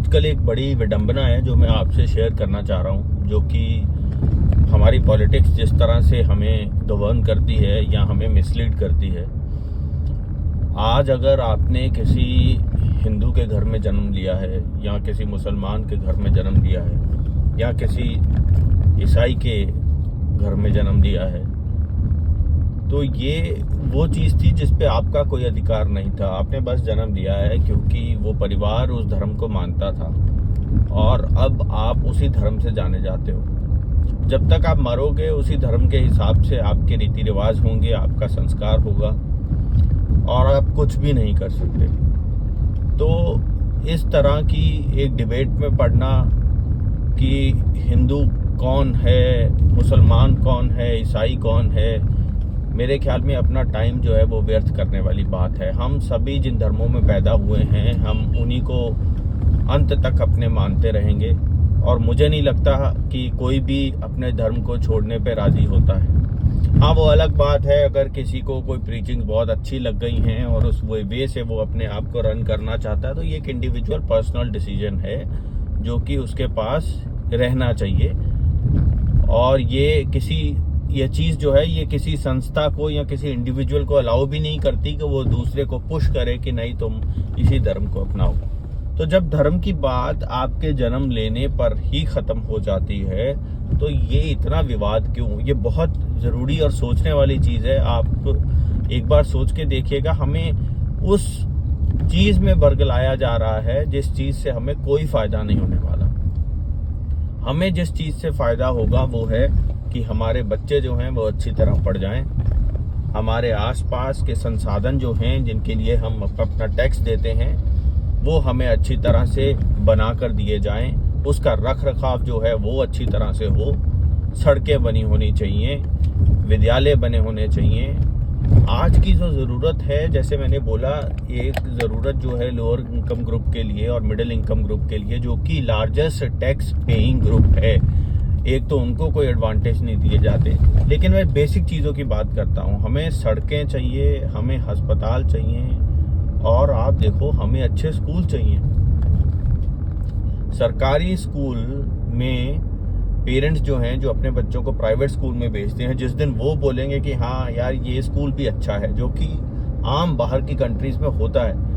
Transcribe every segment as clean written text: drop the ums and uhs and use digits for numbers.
आजकल एक बड़ी विडंबना है जो मैं आपसे शेयर करना चाह रहा हूँ, जो कि हमारी पॉलिटिक्स जिस तरह से हमें गवर्न करती है या हमें मिसलीड करती है। आज अगर आपने किसी हिंदू के घर में जन्म लिया है या किसी मुसलमान के घर में जन्म लिया है या किसी ईसाई के घर में जन्म लिया है, तो ये वो चीज़ थी जिस पे आपका कोई अधिकार नहीं था। आपने बस जन्म लिया है क्योंकि वो परिवार उस धर्म को मानता था और अब आप उसी धर्म से जाने जाते हो। जब तक आप मरोगे उसी धर्म के हिसाब से आपके रीति रिवाज होंगे, आपका संस्कार होगा और आप कुछ भी नहीं कर सकते। तो इस तरह की एक डिबेट में पढ़ना कि हिंदू कौन है, मुसलमान कौन है, ईसाई कौन है, मेरे ख्याल में अपना टाइम जो है वो व्यर्थ करने वाली बात है। हम सभी जिन धर्मों में पैदा हुए हैं हम उन्हीं को अंत तक अपने मानते रहेंगे और मुझे नहीं लगता कि कोई भी अपने धर्म को छोड़ने पे राजी होता है। हाँ, वो अलग बात है अगर किसी को कोई प्रीचिंग्स बहुत अच्छी लग गई हैं और उस वे से वो अपने आप को रन करना चाहता है, तो ये एक इंडिविजुअल पर्सनल डिसीजन है जो कि उसके पास रहना चाहिए। और ये चीज़ जो है ये किसी संस्था को या किसी इंडिविजुअल को अलाउ भी नहीं करती कि वो दूसरे को पुश करे कि नहीं तुम इसी धर्म को अपनाओ। तो जब धर्म की बात आपके जन्म लेने पर ही खत्म हो जाती है तो ये इतना विवाद क्यों? ये बहुत ज़रूरी और सोचने वाली चीज़ है। आप एक बार सोच के देखिएगा, हमें उस चीज़ में बरगलाया जा रहा है जिस चीज़ से हमें कोई फ़ायदा नहीं होने वाला। हमें जिस चीज़ से फ़ायदा होगा वो है कि हमारे बच्चे जो हैं वो अच्छी तरह पढ़ जाएं, हमारे आसपास के संसाधन जो हैं जिनके लिए हम अपना टैक्स देते हैं वो हमें अच्छी तरह से बना कर दिए जाएं, उसका रख रखाव जो है वो अच्छी तरह से हो, सड़कें बनी होनी चाहिए, विद्यालय बने होने चाहिए। आज की जो ज़रूरत है, जैसे मैंने बोला, एक ज़रूरत जो है लोअर इनकम ग्रुप के लिए और मिडिल इनकम ग्रुप के लिए, जो कि लार्जेस्ट टैक्स पेइंग ग्रुप है, एक तो उनको कोई एडवांटेज नहीं दिए जाते। लेकिन मैं बेसिक चीज़ों की बात करता हूँ। हमें सड़कें चाहिए, हमें अस्पताल चाहिए और आप देखो हमें अच्छे स्कूल चाहिए। सरकारी स्कूल में पेरेंट्स जो हैं जो अपने बच्चों को प्राइवेट स्कूल में भेजते हैं, जिस दिन वो बोलेंगे कि हाँ यार ये स्कूल भी अच्छा है, जो कि आम बाहर की कंट्रीज़ में होता है।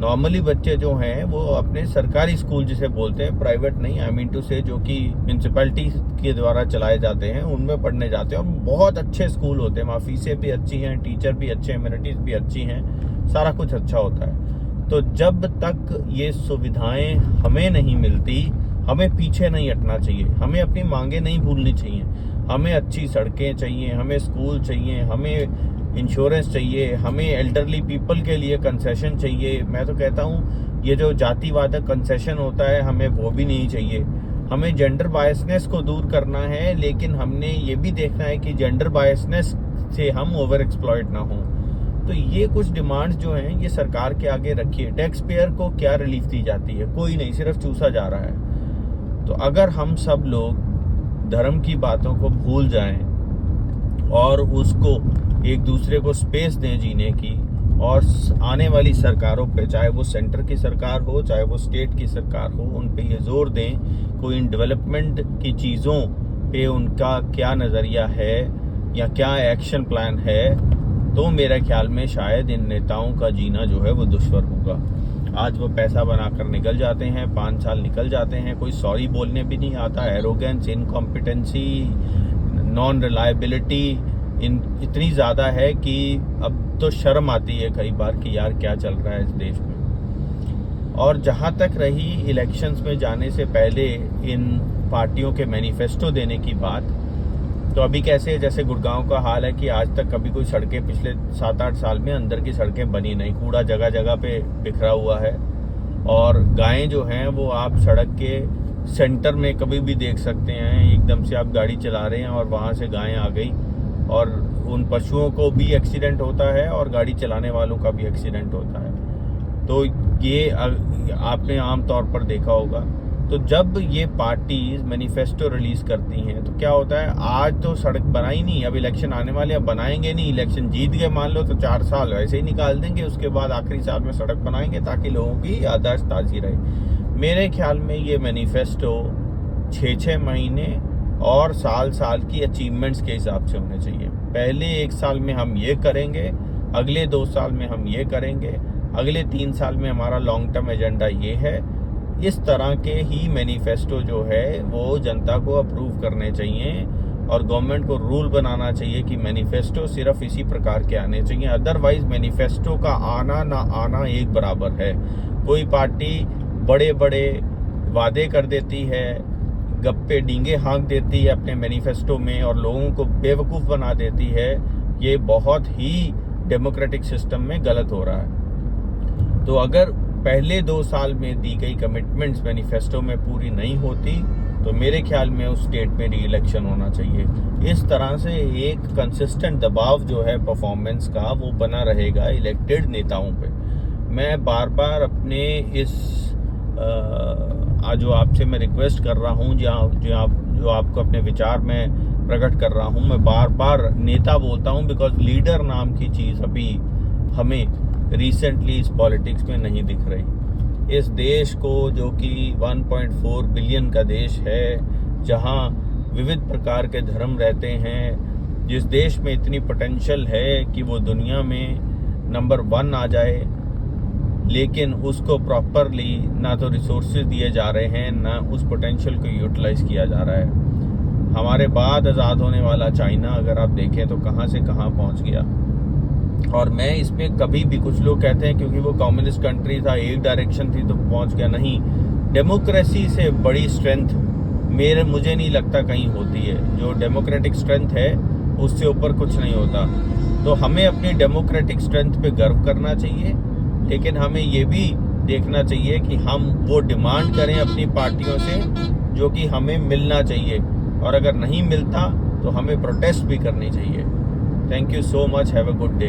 नॉर्मली बच्चे जो हैं वो अपने सरकारी स्कूल जिसे बोलते हैं, प्राइवेट नहीं, आई मीन टू से, जो कि म्यूनसिपैलिटी के द्वारा चलाए जाते हैं, उनमें पढ़ने जाते हैं और बहुत अच्छे स्कूल होते हैं। वहाँ फीसें भी अच्छी हैं, टीचर भी अच्छे हैं, एमिनिटीज़ भी अच्छी हैं, सारा कुछ अच्छा होता है। तो जब तक ये सुविधाएं हमें नहीं मिलती, हमें पीछे नहीं हटना चाहिए, हमें अपनी मांगें नहीं भूलनी चाहिए। हमें अच्छी सड़कें चाहिए, हमें स्कूल चाहिए, हमें इंश्योरेंस चाहिए, हमें एल्डरली पीपल के लिए कंसेशन चाहिए। मैं तो कहता हूँ ये जो जातिवादक कंसेशन होता है हमें वो भी नहीं चाहिए। हमें जेंडर बायसनेस को दूर करना है, लेकिन हमने ये भी देखना है कि जेंडर बायसनेस से हम ओवर एक्सप्लॉइट ना हों। तो ये कुछ डिमांड्स जो हैं ये सरकार के आगे रखिए। टैक्स पेयर को क्या रिलीफ दी जाती है? कोई नहीं, सिर्फ चूसा जा रहा है। तो अगर हम सब लोग धर्म की बातों को भूल जाएं और उसको एक दूसरे को स्पेस दें जीने की, और आने वाली सरकारों पे, चाहे वो सेंटर की सरकार हो चाहे वो स्टेट की सरकार हो, उन पे ये जोर दें कोई इन डेवलपमेंट की चीज़ों पे उनका क्या नज़रिया है या क्या एक्शन प्लान है, तो मेरे ख्याल में शायद इन नेताओं का जीना जो है वो दुश्वार होगा। आज वो पैसा बनाकर निकल जाते हैं, 5 साल निकल जाते हैं, कोई सॉरी बोलने भी नहीं आता। एरोगेंस, इनकॉम्पिटेंसी, नॉन रिलायबिलिटी इतनी ज़्यादा है कि अब तो शर्म आती है कई बार कि यार क्या चल रहा है इस देश में। और जहाँ तक रही इलेक्शंस में जाने से पहले इन पार्टियों के मैनिफेस्टो देने की बात, तो अभी कैसे, जैसे गुड़गांव का हाल है कि आज तक कभी कोई सड़कें पिछले 7-8 साल में अंदर की सड़कें बनी नहीं, कूड़ा जगह जगह पे बिखरा हुआ है और गायें जो हैं वो आप सड़क के सेंटर में कभी भी देख सकते हैं। एकदम से आप गाड़ी चला रहे हैं और वहाँ से गायें आ गई और उन पशुओं को भी एक्सीडेंट होता है और गाड़ी चलाने वालों का भी एक्सीडेंट होता है। तो ये आपने आम तौर पर देखा होगा। तो जब ये पार्टीज मैनिफेस्टो रिलीज करती हैं तो क्या होता है, आज तो सड़क बनाई नहीं, अब इलेक्शन आने वाले, अब बनाएंगे नहीं, इलेक्शन जीत गए मान लो तो 4 साल वैसे ही निकाल देंगे, उसके बाद आखिरी साल में सड़क बनाएंगे ताकि लोगों की याददाश्त ताज़ी रहे। मेरे ख्याल में ये मैनिफेस्टो 6-6 महीने और साल की अचीवमेंट्स के हिसाब से होने चाहिए। पहले 1 साल में हम ये करेंगे, अगले 2 साल में हम ये करेंगे, अगले 3 साल में हमारा लॉन्ग टर्म एजेंडा ये है। इस तरह के ही मैनिफेस्टो जो है वो जनता को अप्रूव करने चाहिए और गवर्नमेंट को रूल बनाना चाहिए कि मैनिफेस्टो सिर्फ इसी प्रकार के आने चाहिए। अदरवाइज मैनिफेस्टो का आना ना आना एक बराबर है। कोई पार्टी बड़े बड़े वादे कर देती है, गप्पे डींगे हाँक देती है अपने मैनिफेस्टो में और लोगों को बेवकूफ़ बना देती है। ये बहुत ही डेमोक्रेटिक सिस्टम में गलत हो रहा है। तो अगर पहले 2 साल में दी गई कमिटमेंट्स मैनिफेस्टो में पूरी नहीं होती तो मेरे ख्याल में उस स्टेट में री इलेक्शन होना चाहिए। इस तरह से एक कंसिस्टेंट दबाव जो है परफॉर्मेंस का वो बना रहेगा इलेक्टेड नेताओं पे। मैं बार बार अपने इस जो आपसे मैं रिक्वेस्ट कर रहा हूँ, जो आपको अपने विचार में प्रकट कर रहा हूँ, मैं बार बार नेता बोलता हूँ बिकॉज लीडर नाम की चीज़ अभी हमें रिसेंटली इस पॉलिटिक्स में नहीं दिख रही। इस देश को, जो कि 1.4 बिलियन का देश है, जहाँ विविध प्रकार के धर्म रहते हैं, जिस देश में इतनी पोटेंशियल है कि वो दुनिया में नंबर 1 आ जाए, लेकिन उसको प्रॉपरली ना तो रिसोर्सेज दिए जा रहे हैं, ना उस पोटेंशियल को यूटिलाइज किया जा रहा है। हमारे बाद आज़ाद होने वाला चाइना अगर आप देखें तो कहाँ से कहाँ पहुँच गया। और मैं इसमें कभी भी, कुछ लोग कहते हैं क्योंकि वो कम्युनिस्ट कंट्री था, एक डायरेक्शन थी तो पहुँच गया, नहीं। डेमोक्रेसी से बड़ी स्ट्रेंथ मुझे नहीं लगता कहीं होती है। जो डेमोक्रेटिक स्ट्रेंथ है उससे ऊपर कुछ नहीं होता। तो हमें अपनी डेमोक्रेटिक स्ट्रेंथ पे गर्व करना चाहिए, लेकिन हमें ये भी देखना चाहिए कि हम वो डिमांड करें अपनी पार्टियों से जो कि हमें मिलना चाहिए, और अगर नहीं मिलता तो हमें प्रोटेस्ट भी करनी चाहिए। Thank you so much, have a good day.